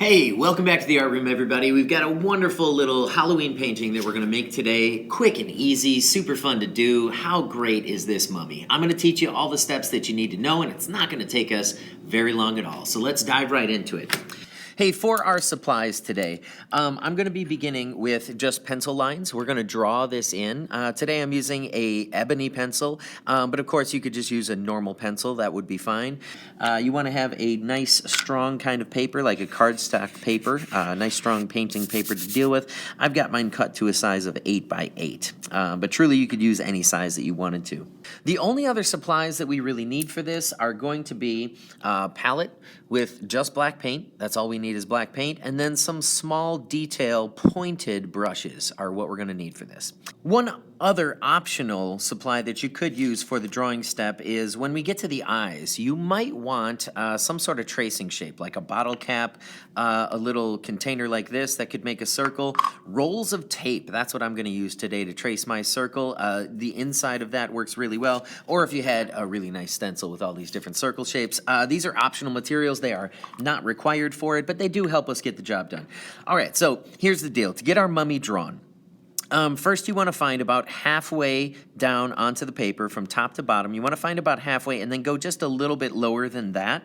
Hey, welcome back to the art room, everybody. We've got a wonderful little Halloween painting that we're going to make today. Quick and easy, super fun to do. How great is this mummy? I'm going to teach you all the steps that you need to know, and it's not going to take us very long at all. So let's dive right into it. Hey, for our supplies today, I'm going to be beginning with just pencil lines. We're going to draw this in. Today I'm using a ebony pencil, but of course you could just use a normal pencil. That would be fine. You want to have a nice strong kind of paper, like a cardstock paper, nice strong painting paper to deal with. I've got mine cut to a size of 8 by 8, but truly you could use any size that you wanted to. The only other supplies that we really need for this are going to be a palette with just black paint. That's all we need is black paint, and then some small detail pointed brushes are what we're going to need for this. One other optional supply that you could use for the drawing step is when we get to the eyes, you might want some sort of tracing shape, like a bottle cap, a little container like this that could make a circle, rolls of tape. That's what I'm going to use today to trace my circle. The inside of that works really well, or if you had a really nice stencil with all these different circle shapes. These are optional materials. They are not required for it, but they do help us get the job done. All right, so here's the deal. To get our mummy drawn, first, you want to find about halfway down onto the paper from top to bottom. You want to find about halfway and then go just a little bit lower than that.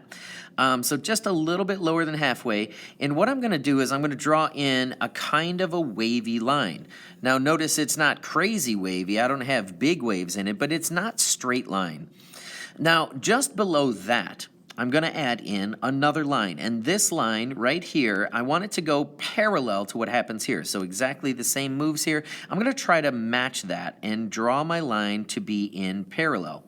So just a little bit lower than halfway. And what I'm going to do is I'm going to draw in a kind of a wavy line. Now, notice it's not crazy wavy. I don't have big waves in it, but it's not straight line. Now, just below that, I'm going to add in another line, and this line right here, I want it to go parallel to what happens here. So exactly the same moves here. I'm going to try to match that and draw my line to be in parallel.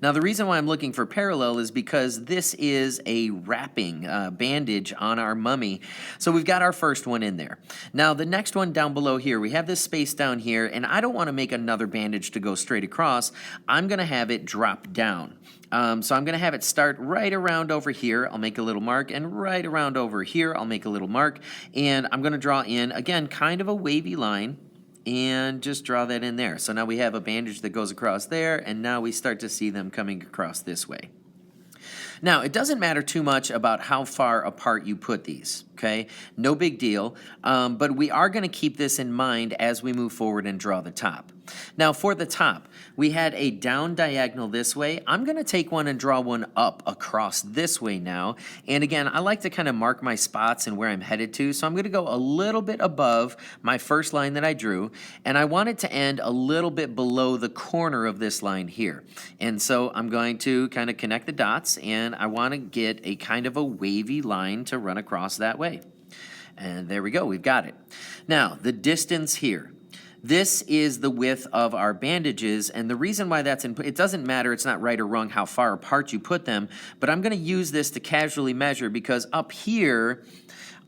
Now, the reason why I'm looking for parallel is because this is a wrapping bandage on our mummy. So we've got our first one in there. Now, the next one down below here, we have this space down here, and I don't want to make another bandage to go straight across. I'm going to have it drop down. So I'm going to have it start right around over here. I'll make a little mark, and right around over here, I'll make a little mark. And I'm going to draw in, again, kind of a wavy line. And just draw that in there. So now we have a bandage that goes across there, and now we start to see them coming across this way. Now, it doesn't matter too much about how far apart you put these, okay? No big deal, but we are going to keep this in mind as we move forward and draw the top. Now, for the top, we had a down diagonal this way. I'm going to take one and draw one up across this way now. And again, I like to kind of mark my spots and where I'm headed to, so I'm going to go a little bit above my first line that I drew, and I want it to end a little bit below the corner of this line here. And so I'm going to kind of connect the dots, and I want to get a kind of a wavy line to run across that way. And there we go, we've got it. Now, the here. This is the width of our bandages, and the reason why that's it doesn't matter, it's not right or wrong how far apart you put them, but I'm going to use this to casually measure because up here,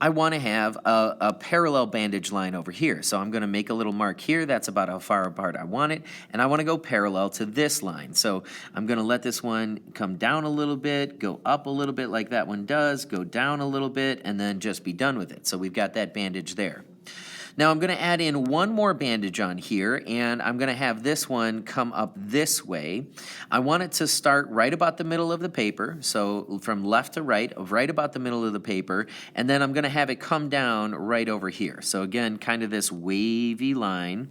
I want to have a parallel bandage line over here. So I'm going to make a little mark here. That's about how far apart I want it. And I want to go parallel to this line. So I'm going to let this one come down a little bit, go up a little bit like that one does, go down a little bit, and then just be done with it. So we've got that bandage there. Now I'm going to add in one more bandage on here, and I'm going to have this one come up this way. I want it to start right about the middle of the paper, so from left to right about the middle of the paper, and then I'm going to have it come down right over here. So again, kind of this wavy line.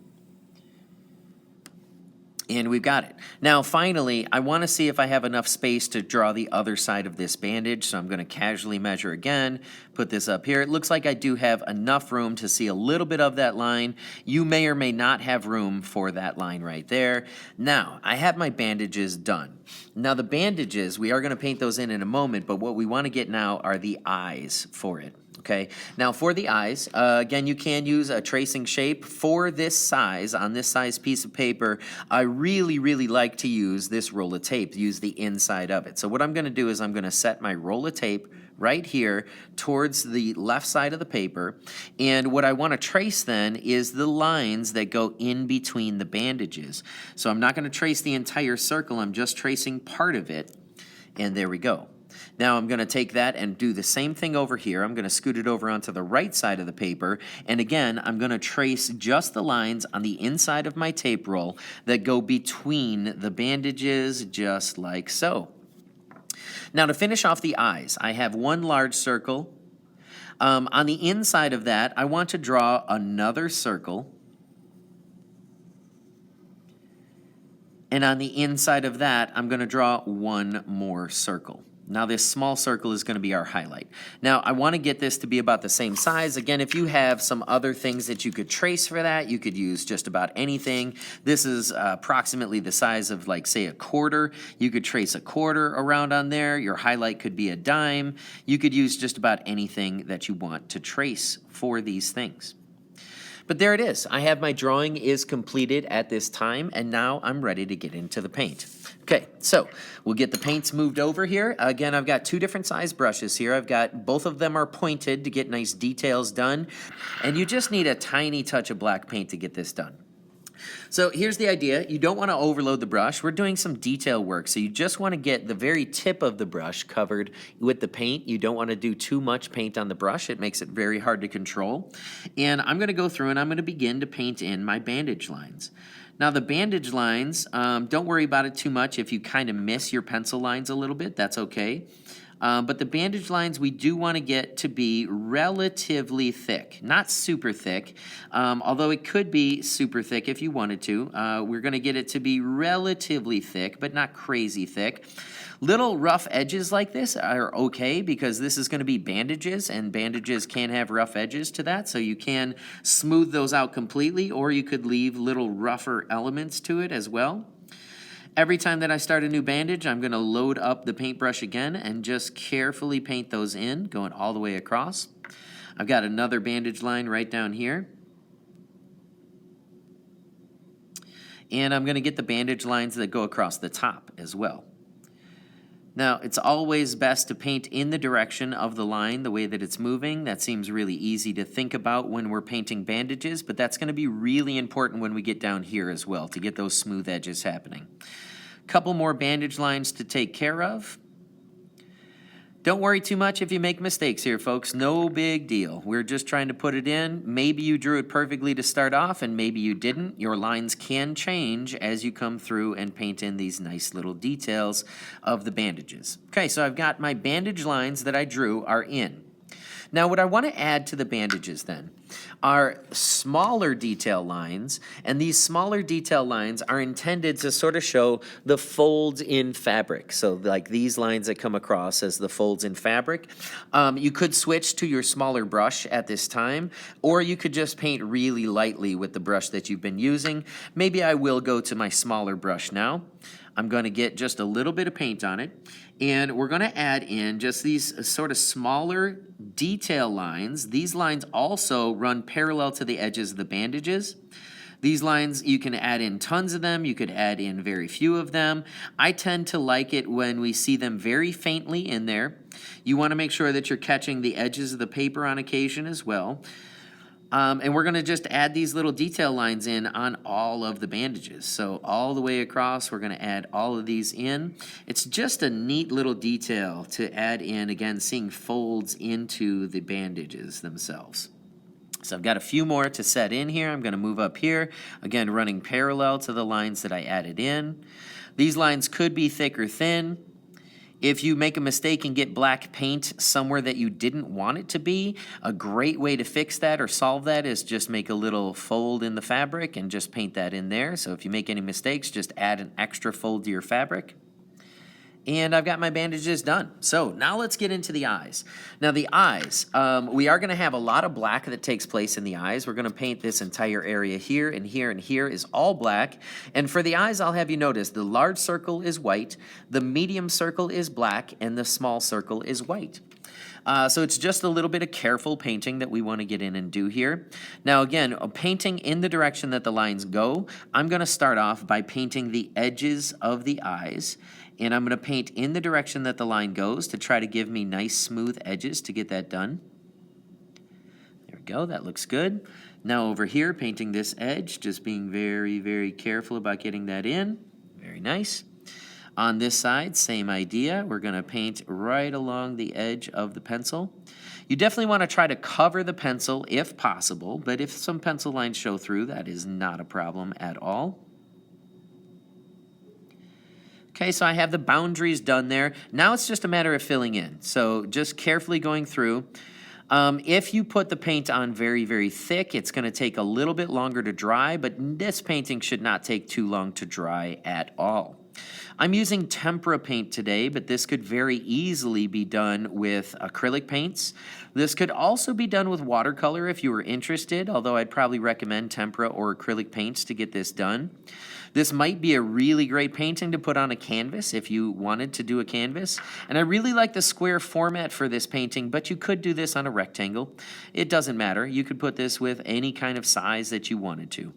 And we've got it. Now, finally, I want to see if I have enough space to draw the other side of this bandage. So I'm going to casually measure again, put this up here. It looks like I do have enough room to see a little bit of that line. You may or may not have room for that line right there. Now, I have my bandages done. Now, the bandages, we are going to paint those in a moment, but what we want to get now are the eyes for it. Okay, now for the eyes, again, you can use a tracing shape. For this size, on this size piece of paper, I really like to use this roll of tape, use the inside of it. So what I'm going to do is I'm going to set my roll of tape right here towards the left side of the paper, and what I want to trace then is the lines that go in between the bandages. So I'm not going to trace the entire circle, I'm just tracing part of it, and there we go. Now I'm going to take that and do the same thing over here. I'm going to scoot it over onto the right side of the paper. And again, I'm going to trace just the lines on the inside of my tape roll that go between the bandages, just like so. Now to finish off the eyes, I have one large circle, On the inside of that, I want to draw another circle. And on the inside of that, I'm going to draw one more circle. Now this small circle is going to be our highlight. Now I want to get this to be about the same size. Again, if you have some other things that you could trace for that, you could use just about anything. This is approximately the size of, like, say, a quarter. You could trace a quarter around on there. Your highlight could be a dime. You could use just about anything that you want to trace for these things. But there it is. I have my drawing is completed at this time, and now I'm ready to get into the paint. Okay, so we'll get the paints moved over here. Again, I've got two different size brushes here. I've got, both of them are pointed to get nice details done, and you just need a tiny touch of black paint to get this done. So here's the idea. You don't want to overload the brush. We're doing some detail work, so you just want to get the very tip of the brush covered with the paint. You don't want to do too much paint on the brush. It makes it very hard to control. And I'm going to go through and I'm going to begin to paint in my bandage lines. Now the bandage lines, don't worry about it too much. If you kind of miss your pencil lines a little bit, that's okay. But the bandage lines we do want to get to be relatively thick, not super thick, although it could be super thick if you wanted to. We're going to get it to be relatively thick, but not crazy thick. Little rough edges like this are okay because this is going to be bandages, and bandages can have rough edges to that, so you can smooth those out completely, or you could leave little rougher elements to it as well. Every time that I start a new bandage, I'm going to load up the paintbrush again and just carefully paint those in, going all the way across. I've got another bandage line right down here. And I'm going to get the bandage lines that go across the top as well. Now, it's always best to paint in the direction of the line, the way that it's moving. That seems really easy to think about when we're painting bandages, but that's going to be really important when we get down here as well, to get those smooth edges happening. Couple more bandage lines to take care of. Don't worry too much if you make mistakes here, folks. No big deal. We're just trying to put it in. Maybe you drew it perfectly to start off, and maybe you didn't. Your lines can change as you come through and paint in these nice little details of the bandages. Okay, so I've got my bandage lines that I drew are in. Now, what I want to add to the bandages then are smaller detail lines, and these smaller detail lines are intended to sort of show the folds in fabric. So like these lines that come across as the folds in fabric. You could switch to your smaller brush at this time, or you could just paint really lightly with the brush that you've been using. Maybe I will go to my smaller brush now. I'm going to get just a little bit of paint on it, and we're going to add in just these sort of smaller detail lines. These lines also run parallel to the edges of the bandages. These lines, you can add in tons of them. You could add in very few of them. I tend to like it when we see them very faintly in there. You want to make sure that you're catching the edges of the paper on occasion as well. And we're going to just add these little detail lines in on all of the bandages. So all the way across, we're going to add all of these in. It's just a neat little detail to add in, again, seeing folds into the bandages themselves. So I've got a few more to set in here. I'm going to move up here, again, running parallel to the lines that I added in. These lines could be thick or thin. If you make a mistake and get black paint somewhere that you didn't want it to be, a great way to fix that or solve that is just make a little fold in the fabric and just paint that in there. So if you make any mistakes, just add an extra fold to your fabric. And I've got my bandages done. So now let's get into the eyes. Now the eyes, we are going to have a lot of black that takes place in the eyes. We're going to paint this entire area here and here and here is all black. And for the eyes, I'll have you notice the large circle is white, the medium circle is black, and the small circle is white. So it's just a little bit of careful painting that we want to get in and do here. Now again, painting in the direction that the lines go, I'm going to start off by painting the edges of the eyes. And I'm going to paint in the direction that the line goes to try to give me nice smooth edges to get that done. There we go, that looks good. Now over here, painting this edge, just being very, very careful about getting that in. Very nice. On this side, same idea. We're going to paint right along the edge of the pencil. You definitely want to try to cover the pencil if possible, but if some pencil lines show through, that is not a problem at all. Okay, so I have the boundaries done there. Now it's just a matter of filling in. So just carefully going through. If you put the paint on very, very thick, it's going to take a little bit longer to dry, but this painting should not take too long to dry at all. I'm using tempera paint today, but this could very easily be done with acrylic paints. This could also be done with watercolor if you were interested, although I'd probably recommend tempera or acrylic paints to get this done. This might be a really great painting to put on a canvas if you wanted to do a canvas. And I really like the square format for this painting, but you could do this on a rectangle. It doesn't matter. You could put this with any kind of size that you wanted to.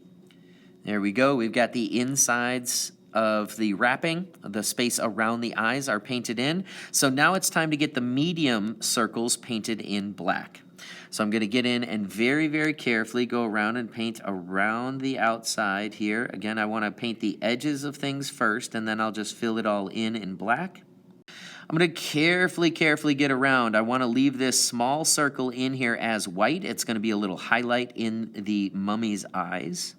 There we go. We've got the insides of the wrapping. The space around the eyes are painted in. So now it's time to get the medium circles painted in black. So I'm going to get in and very, very carefully go around and paint around the outside here. Again, I want to paint the edges of things first, and then I'll just fill it all in black. I'm going to carefully get around. I want to leave this small circle in here as white. It's going to be a little highlight in the mummy's eyes.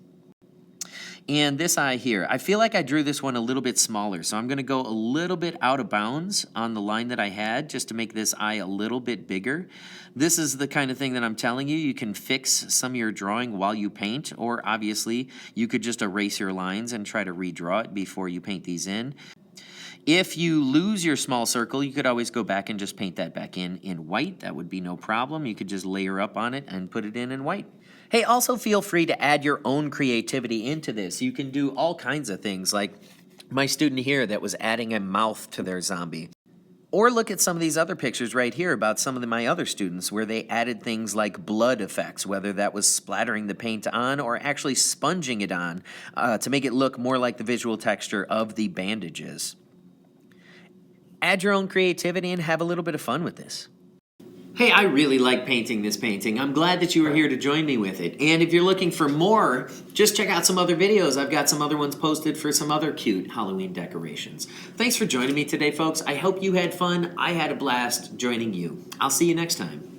And this eye here, I feel like I drew this one a little bit smaller, so I'm going to go a little bit out of bounds on the line that I had just to make this eye a little bit bigger. This is the kind of thing that I'm telling you. You can fix some of your drawing while you paint, or obviously you could just erase your lines and try to redraw it before you paint these in. If you lose your small circle, you could always go back and just paint that back in white. That would be no problem. You could just layer up on it and put it in white. Hey, also feel free to add your own creativity into this. You can do all kinds of things, like my student here that was adding a mouth to their zombie. Or look at some of these other pictures right here about some of my other students where they added things like blood effects, whether that was splattering the paint on or actually sponging it on to make it look more like the visual texture of the bandages. Add your own creativity and have a little bit of fun with this. Hey, I really like painting this painting. I'm glad that you were here to join me with it. And if you're looking for more, just check out some other videos. I've got some other ones posted for some other cute Halloween decorations. Thanks for joining me today, folks. I hope you had fun. I had a blast joining you. I'll see you next time.